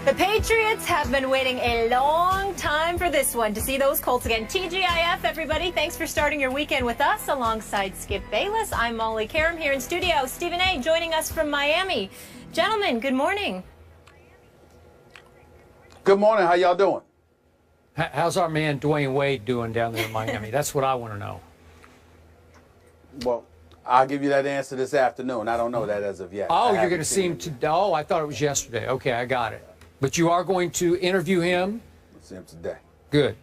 The Patriots have been waiting a long time for this one, to see those Colts again. TGIF, everybody. Thanks for starting your weekend with us alongside Skip Bayless. I'm Molly Karam here in studio. Stephen A. joining us from Miami. Gentlemen, good morning. Good morning. How y'all doing? How's our man Dwayne Wade doing down there in Miami? That's what I want to know. Well, I'll give you that answer this afternoon. I don't know that as of yet. Oh, you're going to see him today. Oh, I thought it was yesterday. Okay, I got it. But you are going to interview him? I'll see him today. Good.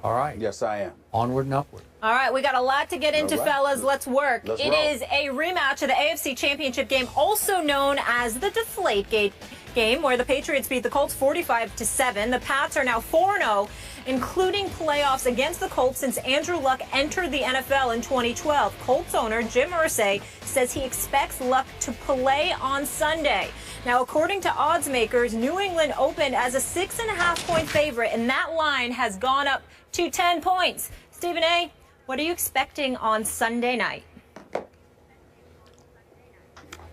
All right. Yes, I am. Onward and upward. All right, we got a lot to get into, fellas. Let's work. Let's it roll. is a rematch of the AFC Championship game, also known as the Deflategate game, where the Patriots beat the Colts 45-7. The Pats are now 4-0, including playoffs against the Colts since Andrew Luck entered the NFL in 2012. Colts owner Jim Irsay says he expects Luck to play on Sunday. Now, according to odds makers, New England opened as a 6.5-point favorite, and that line has gone up to 10 points. Stephen A., what are you expecting on Sunday night?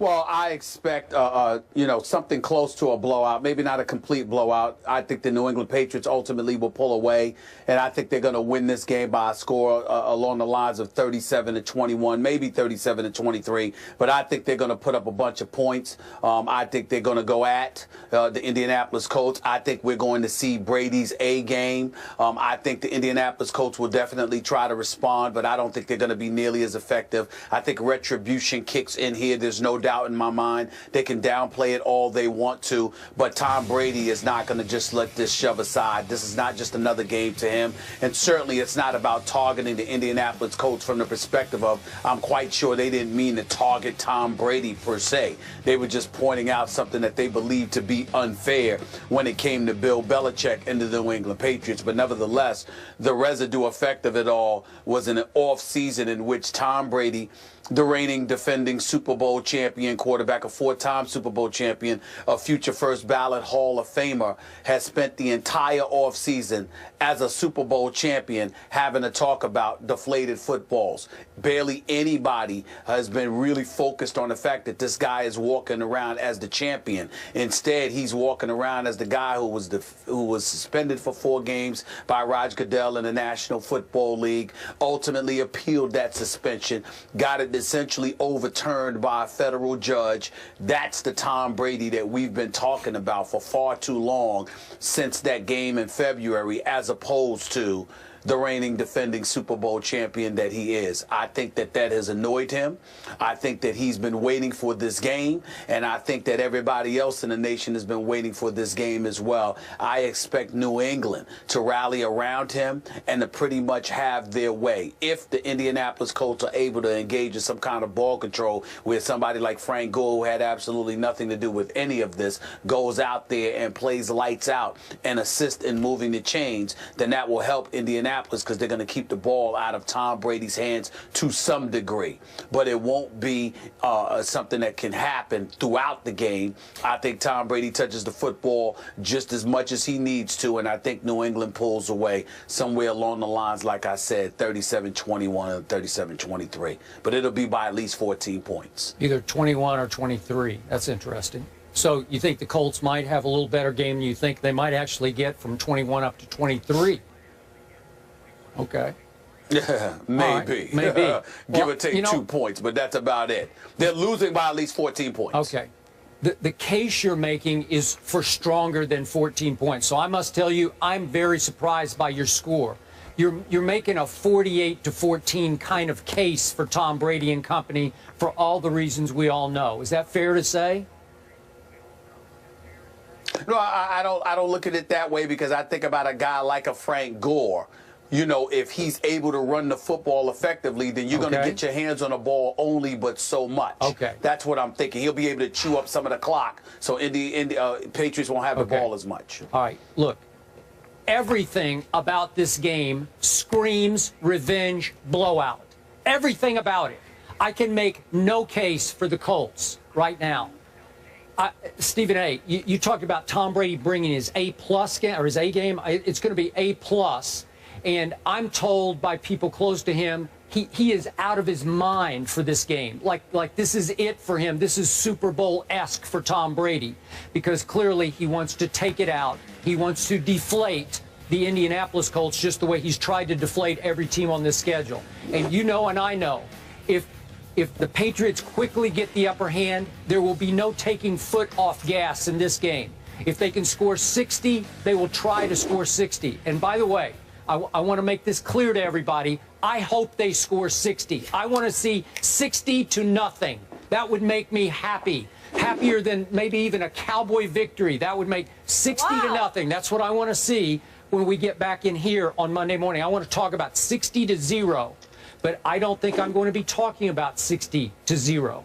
Well, I expect, something close to a blowout. Maybe not a complete blowout. I think the New England Patriots ultimately will pull away, and I think they're going to win this game by a score along the lines of 37-21, maybe 37-23. But I think they're going to put up a bunch of points. I think they're going to go at the Indianapolis Colts. I think we're going to see Brady's A game. I think the Indianapolis Colts will definitely try to respond, but I don't think they're going to be nearly as effective. I think retribution kicks in here. There's no doubt in my mind. They can downplay it all they want to, but Tom Brady is not going to just let this shove aside. This is not just another game to him, and certainly it's not about targeting the Indianapolis Colts from the perspective of, I'm quite sure they didn't mean to target Tom Brady per se. They were just pointing out something that they believed to be unfair when it came to Bill Belichick and the New England Patriots. But nevertheless, the residue effect of it all was an off season in which Tom Brady, the reigning defending Super Bowl champion quarterback, a four-time Super Bowl champion, a future first ballot Hall of Famer, has spent the entire offseason as a Super Bowl champion having to talk about deflated footballs. Barely anybody has been really focused on the fact that this guy is walking around as the champion. Instead, he's walking around as the guy who was suspended for 4 games by Roger Goodell in the National Football League, ultimately appealed that suspension, got it essentially overturned by a federal judge. That's the Tom Brady that we've been talking about for far too long, since that game in February, as opposed to the reigning defending Super Bowl champion that he is. I think that has annoyed him. I think that he's been waiting for this game, and I think that everybody else in the nation has been waiting for this game as well. I expect New England to rally around him and to pretty much have their way. If the Indianapolis Colts are able to engage in some kind of ball control where somebody like Frank Gore, who had absolutely nothing to do with any of this, goes out there and plays lights out and assists in moving the chains, then that will help Indianapolis, because they're going to keep the ball out of Tom Brady's hands to some degree. But it won't be something that can happen throughout the game. I think Tom Brady touches the football just as much as he needs to, and I think New England pulls away somewhere along the lines, like I said, 37-21 and 37-23. But it'll be by at least 14 points. Either 21 or 23. That's interesting. So you think the Colts might have a little better game than you think they might actually get from 21 up to 23? Okay. Yeah, maybe. Right, maybe. Give or take 2 points, but that's about it. They're losing by at least 14 points. Okay. The case you're making is for stronger than 14 points. So I must tell you, I'm very surprised by your score. You're making a 48-14 kind of case for Tom Brady and company for all the reasons we all know. Is that fair to say? No, I don't look at it that way, because I think about a guy like a Frank Gore. You know, if he's able to run the football effectively, then you're going to get your hands on the ball only but so much. Okay. That's what I'm thinking. He'll be able to chew up some of the clock, so Patriots won't have the ball as much. All right, look. Everything about this game screams revenge blowout. Everything about it. I can make no case for the Colts right now. Stephen A., you talked about Tom Brady bringing his A-plus game, or his A game. It's going to be A-plus. And I'm told by people close to him, he is out of his mind for this game. Like this is it for him. This is Super Bowl-esque for Tom Brady, because clearly he wants to take it out. He wants to deflate the Indianapolis Colts just the way he's tried to deflate every team on this schedule. And you know and I know, if the Patriots quickly get the upper hand, there will be no taking foot off gas in this game. If they can score 60, they will try to score 60. And by the way, I want to make this clear to everybody. I hope they score 60. I want to see 60-0. That would make me happy. Happier than maybe even a Cowboy victory. That would make 60-0. That's what I want to see when we get back in here on Monday morning. I want to talk about 60-0. But I don't think I'm going to be talking about 60-0.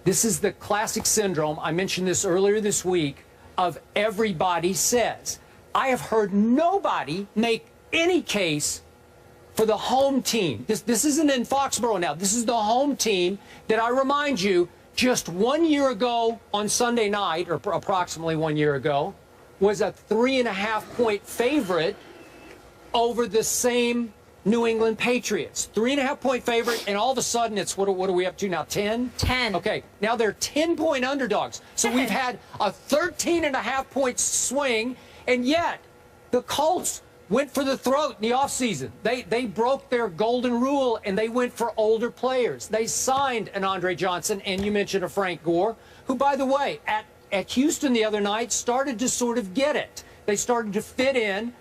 This is the classic syndrome. I mentioned this earlier this week of everybody says. I have heard nobody make any case for the home team. This isn't in Foxborough now. This is the home team that, I remind you, just 1 year ago on Sunday night, or approximately 1 year ago, was a 3.5-point favorite over the same New England Patriots. 3.5-point favorite, and all of a sudden it's, what are we up to now, 10? 10. Okay, now they're 10-point underdogs. So we've had a 13.5-point swing, and yet the Colts went for the throat in the offseason. They broke their golden rule, and they went for older players. They signed an Andre Johnson, and you mentioned a Frank Gore, who, by the way, at Houston the other night started to sort of get it. They started to fit in,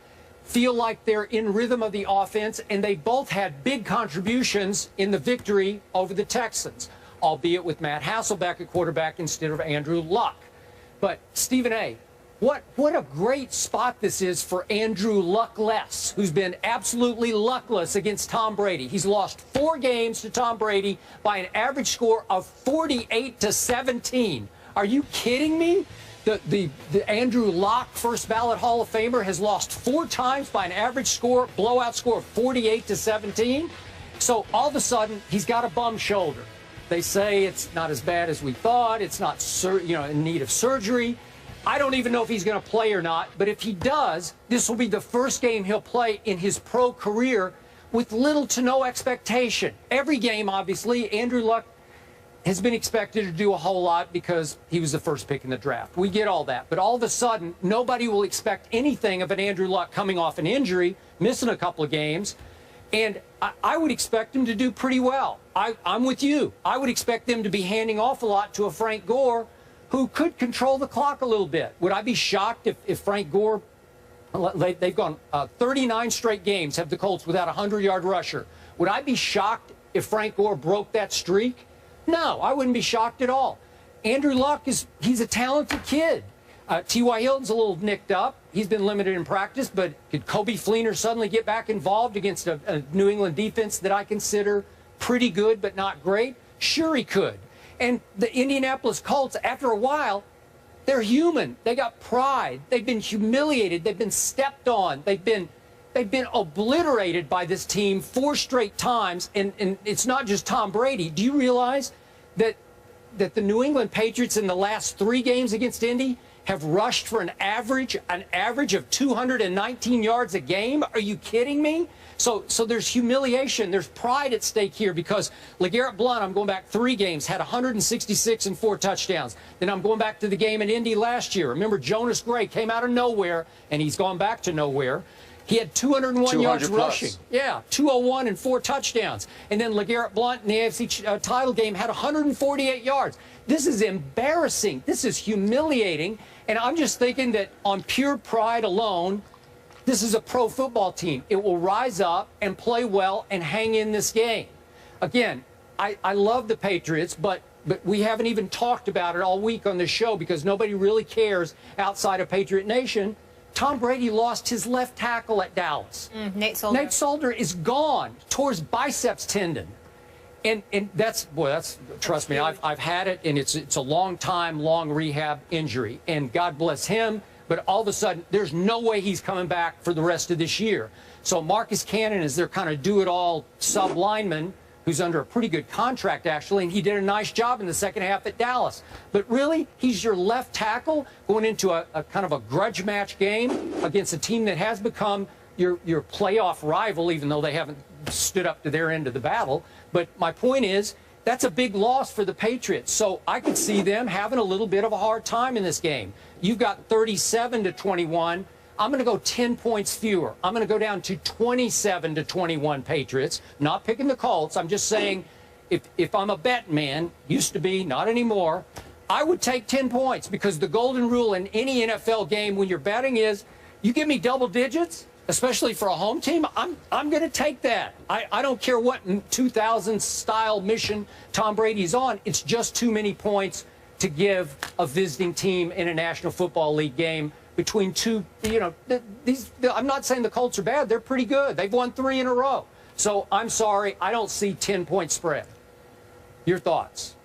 feel like they're in rhythm of the offense, and they both had big contributions in the victory over the Texans, albeit with Matt Hasselbeck at quarterback instead of Andrew Luck. But, Stephen A., what a great spot this is for Andrew Luckless, who's been absolutely luckless against Tom Brady. He's lost 4 games to Tom Brady by an average score of 48-17. Are you kidding me? The Andrew Luck, first ballot Hall of Famer, has lost 4 times by an average score, blowout score of 48-17. So all of a sudden, he's got a bum shoulder. They say it's not as bad as we thought. It's not, in need of surgery. I don't even know if he's going to play or not. But if he does, this will be the first game he'll play in his pro career with little to no expectation. Every game, obviously, Andrew Luck has been expected to do a whole lot because he was the first pick in the draft. We get all that. But all of a sudden, nobody will expect anything of an Andrew Luck coming off an injury, missing a couple of games. And I would expect him to do pretty well. I'm with you. I would expect them to be handing off a lot to a Frank Gore who could control the clock a little bit. Would I be shocked if Frank Gore, they've gone 39 straight games, have the Colts without a 100-yard rusher. Would I be shocked if Frank Gore broke that streak? No, I wouldn't be shocked at all. Andrew Luck, he's a talented kid. T.Y. Hilton's a little nicked up. He's been limited in practice, but could Kobe Fleener suddenly get back involved against a New England defense that I consider pretty good but not great? Sure he could. And the Indianapolis Colts, after a while, they're human. They got pride. They've been humiliated. They've been stepped on. They've been obliterated by this team 4 straight times, and it's not just Tom Brady. Do you realize that the New England Patriots in the last 3 games against Indy have rushed for an average of 219 yards a game? Are you kidding me? So there's humiliation. There's pride at stake here because LeGarrette Blount, I'm going back 3 games, had 166 and 4 touchdowns. Then I'm going back to the game in Indy last year. Remember, Jonas Gray came out of nowhere, and he's gone back to nowhere. He had 201 yards rushing. Yeah, 201 and 4 touchdowns. And then LeGarrette Blount in the AFC title game had 148 yards. This is embarrassing. This is humiliating. And I'm just thinking that on pure pride alone, this is a pro football team. It will rise up and play well and hang in this game. Again, I love the Patriots, but we haven't even talked about it all week on this show because nobody really cares outside of Patriot Nation. Tom Brady lost his left tackle at Dallas. Nate Solder. Nate Solder is gone, tore his biceps tendon. And that's trust me, I've had it, and it's a long rehab injury. And God bless him, but all of a sudden, there's no way he's coming back for the rest of this year. So Marcus Cannon is their kind of do-it-all sub-lineman who's under a pretty good contract, actually, and he did a nice job in the second half at Dallas. But really, he's your left tackle going into a kind of a grudge match game against a team that has become your playoff rival, even though they haven't stood up to their end of the battle. But my point is, that's a big loss for the Patriots. So I could see them having a little bit of a hard time in this game. You've got 37-21. I'm going to go 10 points fewer. I'm going to go down to 27-21 Patriots. Not picking the Colts. I'm just saying, if I'm a bet man, used to be, not anymore, I would take 10 points, because the golden rule in any NFL game when you're betting is, you give me double digits, especially for a home team, I'm going to take that. I don't care what 2000 style mission Tom Brady's on. It's just too many points to give a visiting team in a National Football League game between two, I'm not saying the Colts are bad. They're pretty good. They've won 3 in a row. So I'm sorry, I don't see 10-point spread. Your thoughts?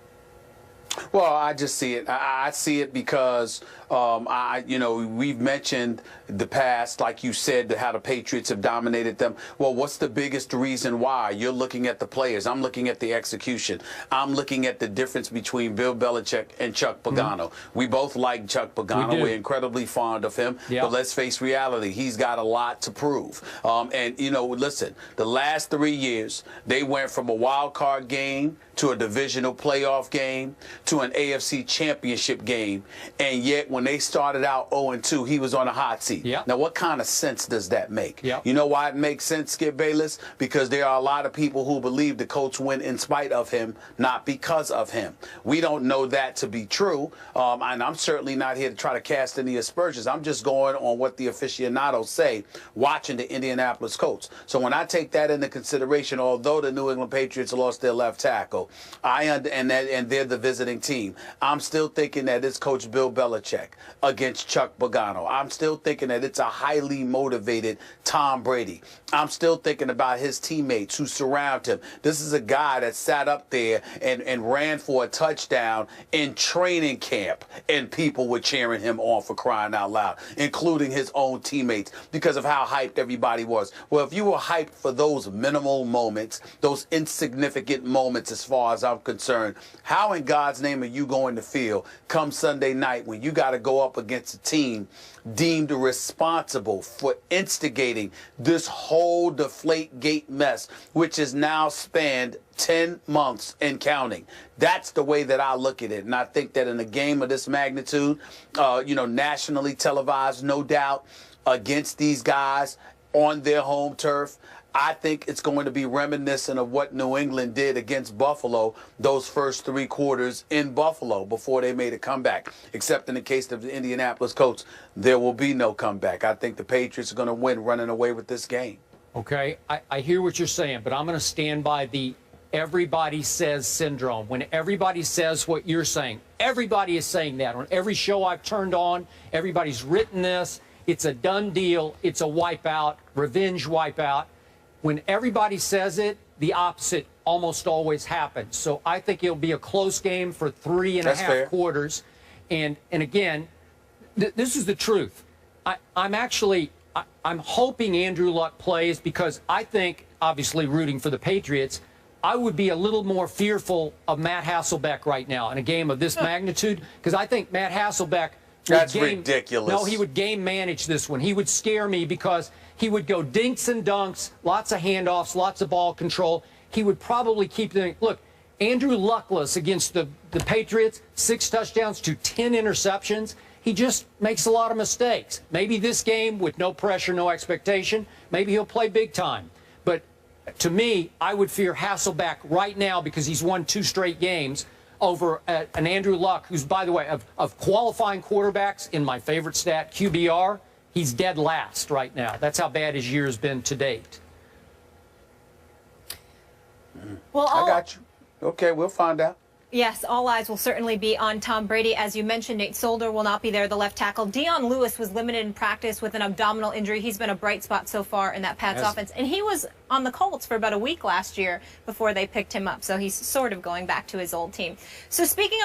Well, I just see it. I see it because we've mentioned the past, like you said, how the Patriots have dominated them. Well, what's the biggest reason why? You're looking at the players. I'm looking at the execution. I'm looking at the difference between Bill Belichick and Chuck Pagano. We both like Chuck Pagano. We're incredibly fond of him. Yep. But let's face reality. He's got a lot to prove. Listen, the last 3 years, they went from a wild card game to a divisional playoff game to an AFC championship game. And yet, when they started out 0-2, he was on a hot seat. Yep. Now, what kind of sense does that make? Yep. You know why it makes sense, Skip Bayless? Because there are a lot of people who believe the Colts win in spite of him, not because of him. We don't know that to be true, and I'm certainly not here to try to cast any aspersions. I'm just going on what the aficionados say watching the Indianapolis Colts. So when I take that into consideration, although the New England Patriots lost their left tackle, and they're the visiting team, I'm still thinking that it's Coach Bill Belichick against Chuck Pagano. I'm still thinking that it's a highly motivated Tom Brady. I'm still thinking about his teammates who surround him. This is a guy that sat up there and ran for a touchdown in training camp, and people were cheering him on, for crying out loud, including his own teammates, because of how hyped everybody was. Well, if you were hyped for those minimal moments, those insignificant moments as far as I'm concerned, how in God's name are you going to feel come Sunday night when you got to go up against a team deemed responsible for instigating this whole Deflategate mess, which has now spanned 10 months and counting? That's the way that I look at it. And I think that in a game of this magnitude, nationally televised, no doubt, against these guys on their home turf, I think it's going to be reminiscent of what New England did against Buffalo those first 3 quarters in Buffalo before they made a comeback. Except in the case of the Indianapolis Colts, there will be no comeback. I think the Patriots are going to win running away with this game. Okay, I hear what you're saying, but I'm going to stand by the everybody says syndrome. When everybody says what you're saying, everybody is saying that. On every show I've turned on, everybody's written this. It's a done deal. It's a wipeout, revenge wipeout. When everybody says it, the opposite almost always happens. So I think it'll be a close game for 3.5 quarters. And again, this is the truth. I'm hoping Andrew Luck plays, because I think, obviously rooting for the Patriots, I would be a little more fearful of Matt Hasselbeck right now in a game of this magnitude, because I think Matt Hasselbeck ridiculous. No, he would game manage this one. He would scare me, because he would go dinks and dunks, lots of handoffs, lots of ball control. He would probably keep doing. Look, Andrew Luckless against the Patriots, 6 touchdowns to 10 interceptions. He just makes a lot of mistakes. Maybe this game, with no pressure, no expectation, maybe he'll play big time. But to me, I would fear Hasselbeck right now, because he's won 2 straight games over an Andrew Luck, who's, by the way, of qualifying quarterbacks, in my favorite stat, QBR, he's dead last right now. That's how bad his year has been to date. Well, I got you. Okay, we'll find out. Yes, all eyes will certainly be on Tom Brady. As you mentioned, Nate Solder will not be there, the left tackle. Dion Lewis was limited in practice with an abdominal injury. He's been a bright spot so far in that Pats offense. And he was on the Colts for about a week last year before they picked him up. So he's sort of going back to his old team. So speaking of